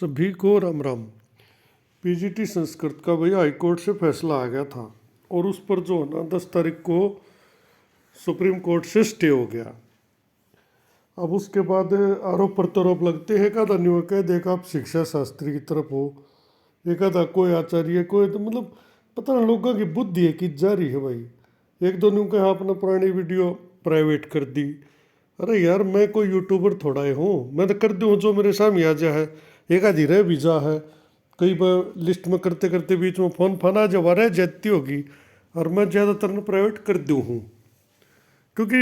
सभी को राम राम। पीजीटी संस्कृत का भाई हाई कोर्ट से फैसला आ गया था और उस पर जो है ना 10 तारीख को सुप्रीम कोर्ट से स्टे हो गया। अब उसके बाद आरोप प्रत्यारोप लगते हैं। एक आधा न्यू कह देगा आप शिक्षा शास्त्री की तरफ हो, एक आधा कोई आचार्य, कोई तो मतलब पता नहीं लोगों की बुद्धि है कि जा रही है भाई। एक दो न्यू कहा अपना पुरानी वीडियो प्राइवेट कर दी। अरे यार मैं कोई यूट्यूबर थोड़ा ही हूँ, मैं तो कर दूँ जो मेरे सामने आ जा है। एक आधी रह भी जा है, कई बार लिस्ट में करते करते बीच में फोन फना जब रह जाती होगी, और मैं ज़्यादातर प्राइवेट कर दूँ हूँ क्योंकि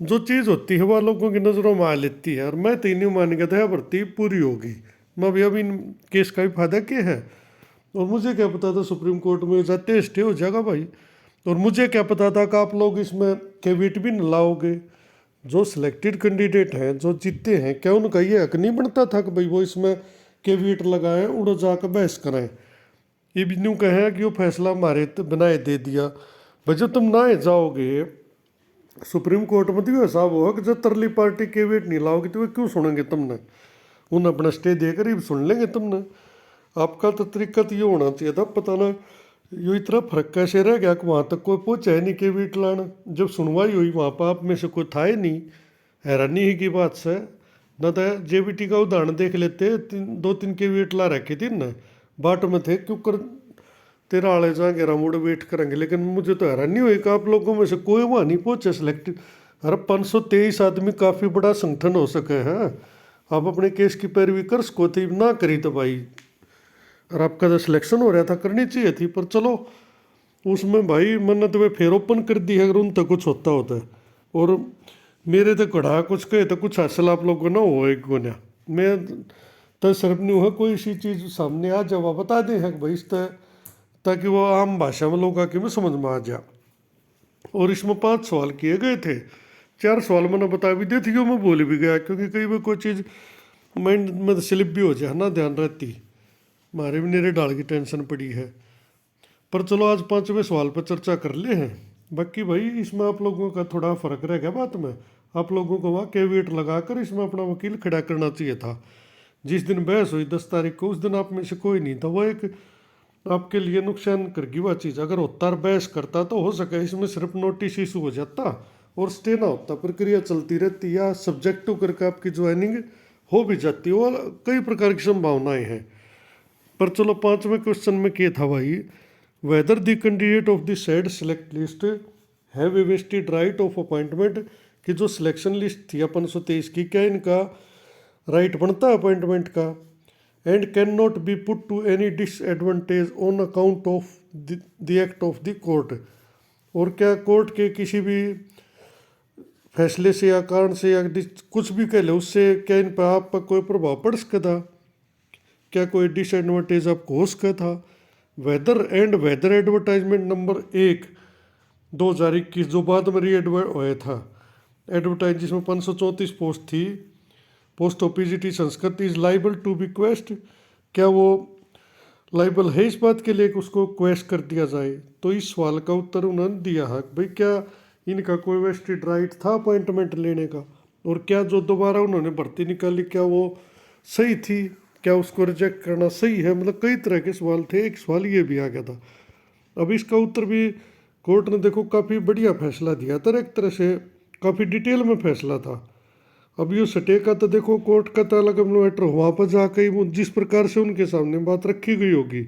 जो चीज़ होती है वह लोगों की नज़रों में आ लेती है। और मैं तो नहीं मान गया था भर्ती पूरी होगी, मैं भी अभी इन केस का भी फायदा क्या है। और मुझे क्या पता था सुप्रीम कोर्ट में जाते स्टे हो जाएगा भाई। और मुझे क्या पता था कि आप लोग इसमें कैविट भी न लाओगे। जो सिलेक्टेड कैंडिडेट हैं जो जीते हैं, क्या उनका ये हक नहीं बनता था कि भाई वो इसमें कैविट लगाएं, उड़ जाकर बहस करें। ये भी न्यू कहें कि वो फैसला हमारे बनाए दे दिया। भाई जब तुम ना जाओगे सुप्रीम कोर्ट में तो हिसाब होगा कि जब तरली पार्टी कैविट नहीं लाओगी तो वे क्यों सुनेंगे तुमने। उन अपना स्टे देकर ही सुन लेंगे तुमने। आपका तो तरीका तो ये होना चाहिए था, पता ना यो इतना फर्क कैसे रह गया कि वहाँ तक कोई पहुँचा ही नहीं कैविट लाना। जब सुनवाई हुई वहाँ पर आप में से कोई था ही नहीं। हैरानी ही की बात से न तो जेबीटी का उदाहरण देख लेते, दो तीन कैविट ला रखे थे न, बाट में थे क्यों कर तेरा आले जाएंगे रामुड़ वेट करेंगे। लेकिन मुझे तो हैरानी हुई कि आप लोगों में से कोई वहाँ नहीं पहुँचे सिलेक्टेड। अरे 523 आदमी काफ़ी बड़ा संगठन हो सके हैं। आप अपने केस की पैरवी कर सको थी, ना करी तो भाई। और आपका जो सिलेक्शन हो रहा था करनी चाहिए थी, पर चलो उसमें भाई मैंने तो वे फिर ओपन कर दी है अगर उन तक कुछ होता है। और मेरे तो कढ़ा कुछ कहे तो कुछ हासिल आप लोगों को ना हो एक गुना। मैं तो शर्म नहीं हुआ कोई सी चीज़ सामने आ जावा बता दें है भाई इस तरह, ताकि वो आम भाषा में लोग आके में समझ में आ जा। और इसमें 5 सवाल किए गए थे, 4 सवाल मैंने बता भी दी थी, क्यों मैं भूल भी गया क्योंकि कई बार कोई चीज़ माइंड में स्लिप भी हो जाए ना, ध्यान रहती। हमारे भी नेरे डाल की टेंशन पड़ी है। पर चलो आज 5वें सवाल पर चर्चा कर ले हैं। बाकी भाई इसमें आप लोगों का थोड़ा फर्क रह गया बात में। आप लोगों को वहाँ कैविएट लगाकर इसमें अपना वकील खड़ा करना चाहिए था। जिस दिन बहस हुई 10 तारीख को, उस दिन आप में से कोई नहीं था। वो एक आपके लिए नुकसान करगी वह चीज़। अगर होता बहस करता तो हो सके इसमें सिर्फ नोटिस इशू हो जाता और स्टे ना होता, प्रक्रिया चलती रहती या सब्जेक्टिव करके आपकी ज्वाइनिंग हो भी जाती है। और कई प्रकार की संभावनाएं हैं। पर चलो 5वें क्वेश्चन में क्या था भाई, whether the candidate of the said select list have a vested right of appointment, कि जो सिलेक्शन लिस्ट थी 523 की, क्या इनका राइट बनता है अपॉइंटमेंट का। And can not be put to any disadvantage on account of the act of the court, और क्या कोर्ट के किसी भी फैसले से या कारण से या कुछ भी कह ले उससे क्या इन पर आप पर कोई प्रभाव पड़ सकता, क्या कोई डिसएडवांटेज आपको हो सका था। वेदर एडवर्टाइजमेंट नंबर 1 2021 जो बाद में री हुआ था एडवर्टाइज, जिसमें 534 पोस्ट थी, post of PGT Sanskrit is liable to be quashed, क्या वो लाइबल है इस बात के लिए कि उसको क्वेस्ट कर दिया जाए। तो इस सवाल का उत्तर उन्होंने दिया है भाई क्या इनका कोई वेस्टेड राइट था अपॉइंटमेंट लेने का, और क्या जो दोबारा उन्होंने भर्ती निकाली क्या वो सही थी, क्या उसको रिजेक्ट करना सही है। मतलब कई तरह के सवाल थे, एक सवाल ये भी आ गया था। अब इसका उत्तर भी कोर्ट ने देखो काफ़ी बढ़िया फैसला दिया था, एक तरह से काफ़ी डिटेल में फैसला था। अब ये सटे का तो देखो कोर्ट का तो अलग मैटर, वहाँ पर जाकर वो जिस प्रकार से उनके सामने बात रखी गई होगी।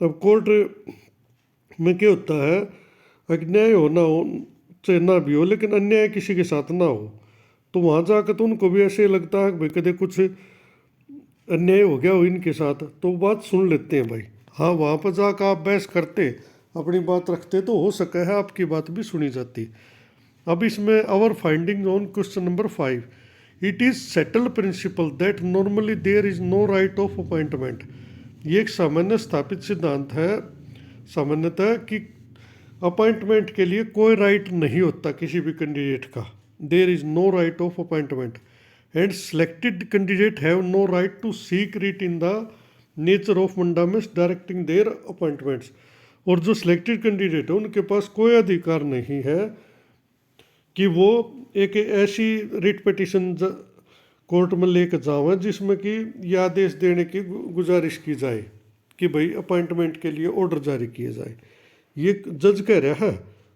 तब कोर्ट में क्या होता है, अन्याय हो ना हो चाहे ना भी हो, लेकिन अन्याय किसी के साथ ना हो, तो वहाँ जाकर तो उनको भी ऐसे लगता है भाई कदे कुछ अन्याय हो गया हो इनके साथ, तो बात सुन लेते हैं भाई। हाँ वहाँ पर जाकर आप बहस करते अपनी बात रखते तो हो सका है आपकी बात भी सुनी जाती। अब इसमें our finding on question number 5, it is settled principle that normally there is no right of appointment. ये एक सामान्य स्थापित सिद्धांत है सामान्यतः कि अपॉइंटमेंट के लिए कोई राइट नहीं होता किसी भी कैंडिडेट का। There is no right of appointment and selected candidate have no right to seek writ in the nature of mandamus directing their appointments. और जो सिलेक्टेड कैंडिडेट है उनके पास कोई अधिकार नहीं है कि वो एक ऐसी रिट पिटीशन कोर्ट में लेकर जावा जिसमें कि ये आदेश देने की गुजारिश की जाए कि भाई अपॉइंटमेंट के लिए ऑर्डर जारी किए जाए। ये जज कह रहा है,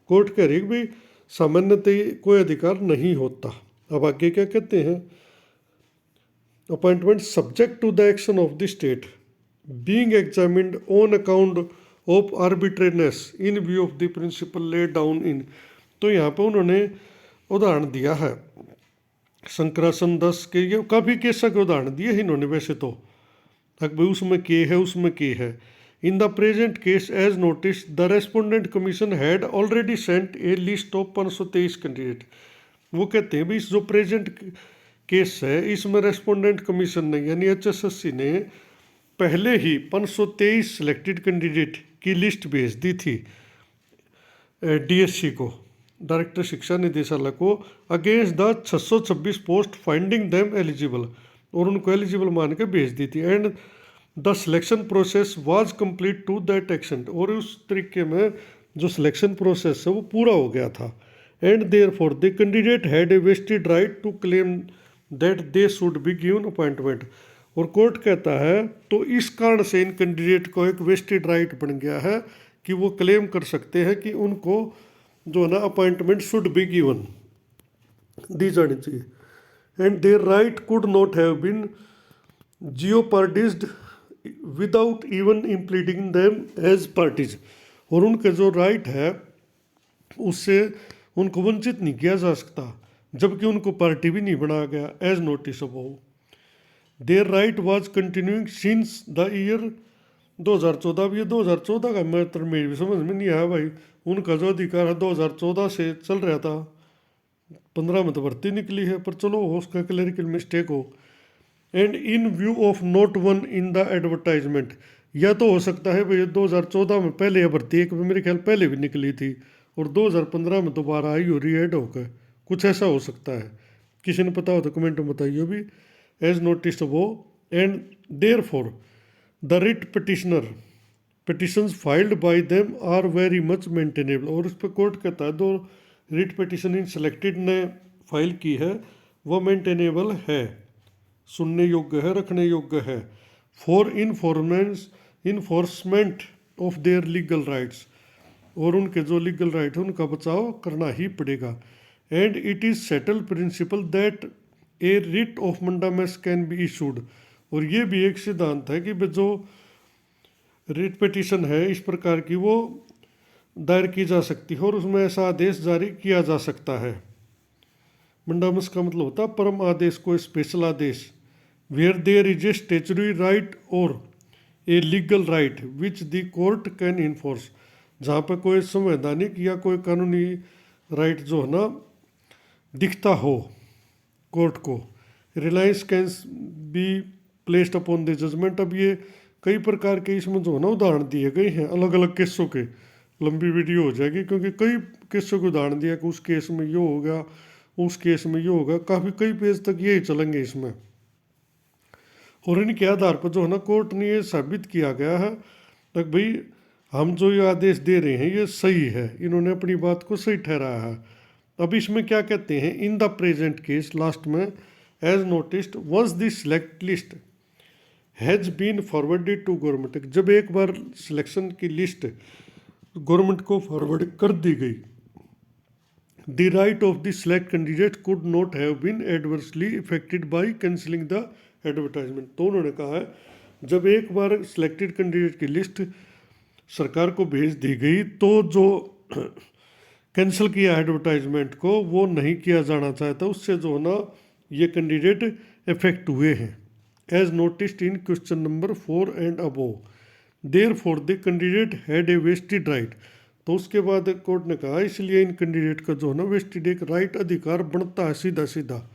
कोर्ट कह रही है कि भाई सामान्यतः कोई अधिकार नहीं होता। अब आगे क्या कहते हैं, appointment subject to the action of the state being examined on account of arbitrariness in view of the principle laid down in. तो यहाँ पर उन्होंने उदाहरण दिया है शंकरासन 10 के, ये काफ़ी केसा के उदाहरण दिए हैं इन्होंने वैसे तो, भाई उसमें के है उसमें के है। In the present case as notice the respondent commission had already sent a list of 523 candidate. वो कहते हैं भाई जो प्रेजेंट केस है इसमें रेस्पोंडेंट कमीशन ने यानी HSSC ने पहले ही 523 सिलेक्टेड कैंडिडेट की लिस्ट भेज दी थी DSC को, डायरेक्टर शिक्षा निदेशालय को, against the 626 post finding them eligible, और उनको एलिजिबल मान के भेज दी थी। And the selection process was complete to that extent, और उस तरीके में जो सिलेक्शन प्रोसेस है वो पूरा हो गया था। And therefore the candidate had a vested right to claim that they should be given appointment. और कोर्ट कहता है तो इस कारण से इन कैंडिडेट को एक वेस्टेड राइट बन गया है कि वो क्लेम कर सकते हैं कि उनको जो है ना अपॉइंटमेंट शुड बी गिवन, दी जानी चाहिए। And their right could not have been jeopardized without even impleading them as parties, और उनके जो राइट है उससे उनको वंचित नहीं किया जा सकता जबकि उनको पार्टी भी नहीं बनाया गया as notice above. Their right was continuing since the year 2014। अब ये 2014 का मैटर मेरी भी समझ में नहीं आया भाई, उनका जो अधिकार है 2014 से चल रहा था, 15 में तो भर्ती निकली है, पर चलो उसका क्लरिकल मिस्टेक हो। And in view of note one in the advertisement, या तो हो सकता है भाई 2014 में पहले यह भर्ती एक मेरे ख्याल पहले भी निकली थी और 2015 में दोबारा आई हो रही ऐड होकर, कुछ ऐसा हो सकता है, किसी ने पता हो तो कमेंट में बताइए भी। एज नोटिस वो and therefore the writ petitioner petitions filed by them are very much maintainable, और उस पर कोर्ट कहता है दो रिट पिटिशन इन सेलेक्टेड ने फाइल की है वो मेंटेनेबल है, सुनने योग्य है, रखने योग्य है। For enforcement of their legal rights, और उनके जो लीगल राइट है उनका बचाव करना ही पड़ेगा। And it is settled principle that a writ of mandamus can be issued, और ये भी एक सिद्धांत है कि जो रिट पिटिशन है इस प्रकार की वो दायर की जा सकती है और उसमें ऐसा आदेश जारी किया जा सकता है। मंडामस का मतलब होता है परम आदेश, कोई स्पेशल आदेश। Where there is a statutory right और a legal right which the court can enforce, जहाँ पर कोई संवैधानिक या कोई कानूनी राइट जो है ना दिखता हो कोर्ट को। Reliance can be placed upon the judgment. अब ये कई प्रकार के इसमें जो है ना उदाहरण दिए गए हैं अलग अलग केसों के, लंबी वीडियो हो जाएगी क्योंकि कई केसों के उदाहरण दिया कि उस केस में ये हो गया, उस केस में ये होगा, काफ़ी कई पेज तक यही चलेंगे इसमें। और इनके आधार पर जो है ना कोर्ट ने ये साबित किया गया है कि भाई हम जो ये आदेश दे रहे हैं ये सही है, इन्होंने अपनी बात को सही ठहराया है। अब इसमें क्या कहते हैं, in the present case last में as noticed once the select list has been forwarded to government, जब एक बार सिलेक्शन की लिस्ट गवर्नमेंट को फॉरवर्ड कर दी गई, the right of the select candidate could not have been adversely affected by cancelling the advertisement. तो उन्होंने कहा है जब एक बार सिलेक्टेड कैंडिडेट की लिस्ट सरकार को भेज दी गई तो जो कैंसिल किया एडवर्टाइजमेंट को वो नहीं किया जाना चाहता, उससे जो ना ये कैंडिडेट इफेक्ट हुए हैं as noticed in question number 4 and above. Therefore the candidate had a vested right, तो उसके बाद कोर्ट ने कहा इसलिए इन कैंडिडेट का जो है ना वेस्टेड एक राइट अधिकार बनता है सीधा सीधा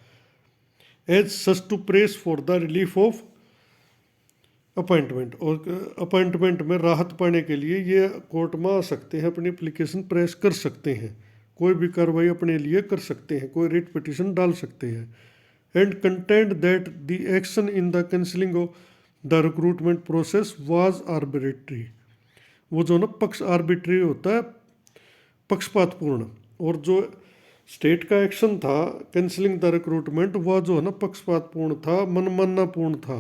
as such to press for the relief of appointment, और अपॉइंटमेंट में राहत पाने के लिए ये कोर्ट में आ सकते हैं, अपनी एप्लीकेशन प्रेस कर सकते हैं, कोई भी कार्रवाई अपने लिए कर सकते हैं, कोई रिट पिटिशन डाल सकते हैं। And content that the action in the cancelling of the recruitment process was arbitrary, वो जो ना पक्ष आर्बिट्रेरी होता है पक्षपातपूर्ण, और जो स्टेट का एक्शन था कैंसिलिंग द रिक्रूटमेंट, वह जो है ना पक्षपातपूर्ण था, मनमानापूर्ण था,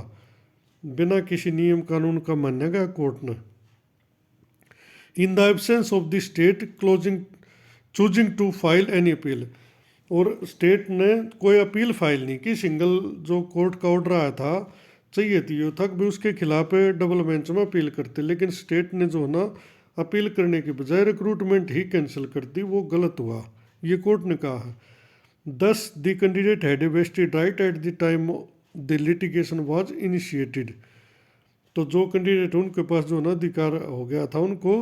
बिना किसी नियम कानून का माना गया कोर्ट ने। In the absence of the state choosing to file any appeal, और स्टेट ने कोई अपील फाइल नहीं की। सिंगल जो कोर्ट का ऑर्डर आया था चाहिए थी यो तक भी उसके खिलाफ डबल बेंच में अपील करते, लेकिन स्टेट ने जो है ना अपील करने के बजाय रिक्रूटमेंट ही कैंसिल कर दी, वो गलत हुआ, ये कोर्ट ने कहा है। Thus the candidate had a vested right at the time the litigation was initiated, तो जो कैंडिडेट उनके पास जो ना अधिकार हो गया था उनको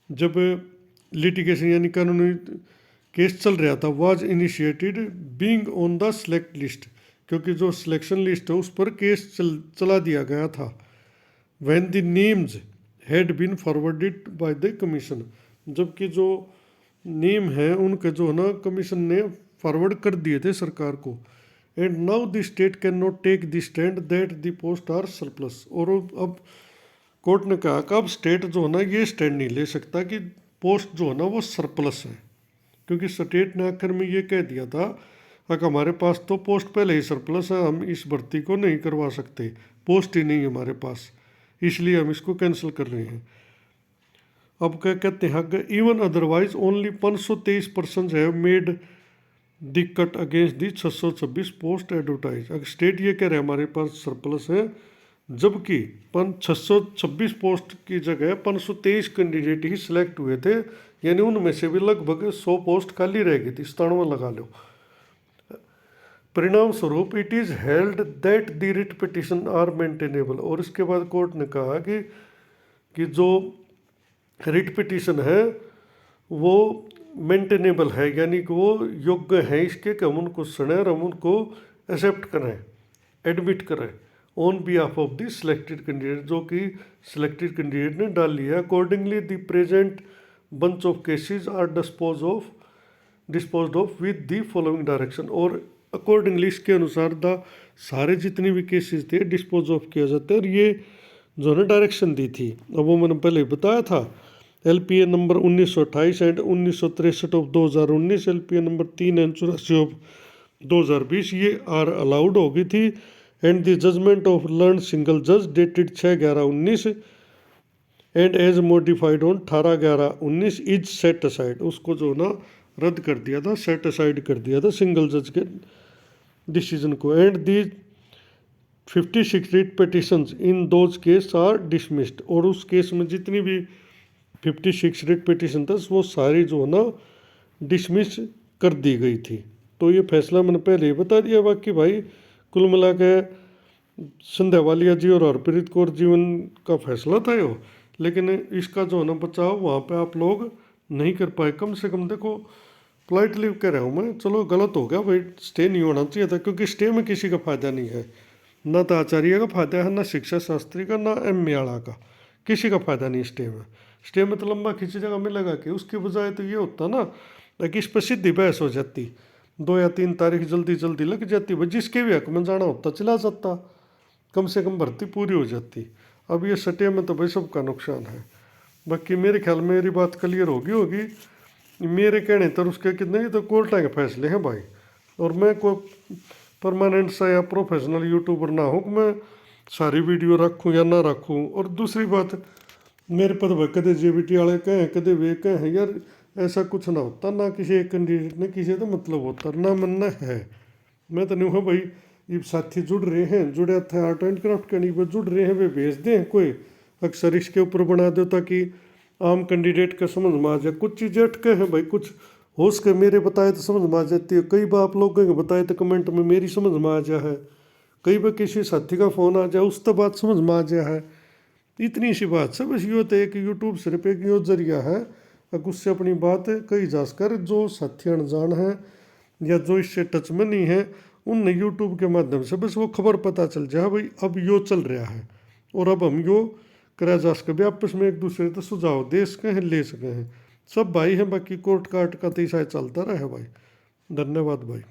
जब लिटिगेशन यानी कानूनी केस चल रहा था, was initiated being on the select list, क्योंकि जो सिलेक्शन लिस्ट है उस पर केस चला दिया गया था। When the names had been forwarded by the commission, जबकि जो नेम है उनके जो है ना कमीशन ने फॉरवर्ड कर दिए थे सरकार को। And now the state can not take the stand that the post are surplus, और अब कोर्ट ने कहा कि अब स्टेट जो है ना ये स्टैंड नहीं ले सकता कि पोस्ट जो है ना वो सरप्लस है, क्योंकि स्टेट ने आखिर में ये कह दिया था कि हमारे पास तो पोस्ट पहले ही सरप्लस है, हम इस भर्ती को नहीं करवा सकते, पोस्ट ही नहीं है हमारे पास, इसलिए हम इसको कैंसिल कर रहे हैं। अब क्या कहते हैं कि even otherwise only 523 person have made the cut against the 626 post advertise. अगर स्टेट ये कह रहे हैं हमारे पास सरप्लस है, जबकि 626 पोस्ट की जगह 523 कैंडिडेट ही सिलेक्ट हुए थे, यानी उनमें से भी लगभग 100 पोस्ट खाली रह गई थी, 97 लगा लो। परिणाम स्वरूप it is held that the writ petition are maintainable, और इसके बाद कोर्ट ने कहा कि जो रिट पिटिशन है वो मेंटेनेबल है, यानी कि वो योग्य है इसके कि हम उनको सुने और हम उनको एक्सेप्ट करें, एडमिट करें on behalf of the selected candidate, जो कि सिलेक्टेड कैंडिडेट ने डाल लिया। Accordingly the present bunch of cases are disposed of with the following direction, और अकॉर्डिंगली इसके अनुसार द सारे जितने भी केसेस थे डिस्पोज ऑफ किया जाता है, और ये जो है डायरेक्शन दी थी। अब वो मैंने पहले बताया था LPA number 1928 and 1963 of 2019, LPA number 3 and 84 of 2020 ये आर अलाउड हो गई थी। And the judgement of learned single जज dated 6/11/19 and as modified on 18/11/19 is set aside, उसको जो ना रद्द कर दिया था, सेट असाइड कर दिया था सिंगल जज के डिसीजन को। And the 56 writ petitions in those case are dismissed, और उस केस में जितनी भी 56 रिट पिटिशन था वो सारी जो है ना डिसमिस कर दी गई थी। तो ये फैसला मैंने पहले ही बता दिया। बाकी भाई कुल मिला के संध्या वालिया जी और हरप्रीत कौर जीवन का फैसला था यो, लेकिन इसका जो है ना बचाव वहाँ पे आप लोग नहीं कर पाए। कम से कम देखो पोलाइटली कह रहा हूँ मैं, चलो गलत हो गया भाई, स्टे नहीं होना चाहिए था, क्योंकि स्टे में किसी का फायदा नहीं है, ना तो आचार्य का फायदा है, ना शिक्षा शास्त्री का, ना MA वाला का, किसी का फायदा नहीं स्टे में। स्टे में तो लंबा खींची जगह मिलेगा कि उसकी बजाय तो ये होता ना कि इस पर सीधी बहस हो जाती, 2 या 3 तारीख जल्दी जल्दी लग जाती, भाई जिसके भी हक में जाना होता चला जाता, कम से कम भर्ती पूरी हो जाती। अब ये सटे में तो भाई सबका नुकसान है। बाकी मेरे ख्याल में मेरी बात क्लियर होगी मेरे कहने तर उसके कितने तो कोर्ट के फैसले हैं भाई, और मैं कोई परमानेंट सा या प्रोफेशनल यूट्यूबर ना हूँ कि मैं सारी वीडियो रखूँ या ना रखूँ। और दूसरी बात मेरे पर भाई कदे JBT वाले कहें कदे वे कहें, यार ऐसा कुछ ना होता, ना किसी एक कैंडिडेट ने किसी तो मतलब होता ना मनना है। मैं तो नहीं हूँ भाई, ये साथी जुड़ रहे हैं, जुड़े थे आर्ट एंड क्राफ्ट करने पर जुड़ रहे हैं, वे भेज दें कोई अक्सर इसके ऊपर बना दो ताकि आम कैंडिडेट का समझ में आ जाए। कुछ चीज़ें अटके हैं भाई, कुछ हो सके मेरे बताए तो समझ में आ जाती है, कई बार आप लोगों के बताए तो कमेंट में मेरी समझ में आ जाए है, कई बार किसी साथी का फ़ोन आ जाए उस तो बात समझ में आ जाए है। इतनी सी बात से बस ये होता है कि यूट्यूब सिर्फ एक यो जरिया है, अगर उससे अपनी बात कही जा कर जो साथी अनजान है या जो इससे टच में नहीं है उन यूट्यूब के माध्यम से बस वो खबर पता चल जाए भाई अब यो चल रहा है, और अब हम यो करा जा सके भी आपस में एक दूसरे से सुझाव दे सके हैं, ले सके हैं, सब भाई हैं। बाकी कोर्ट काट का तो ऐसा चलता रहे भाई। धन्यवाद भाई।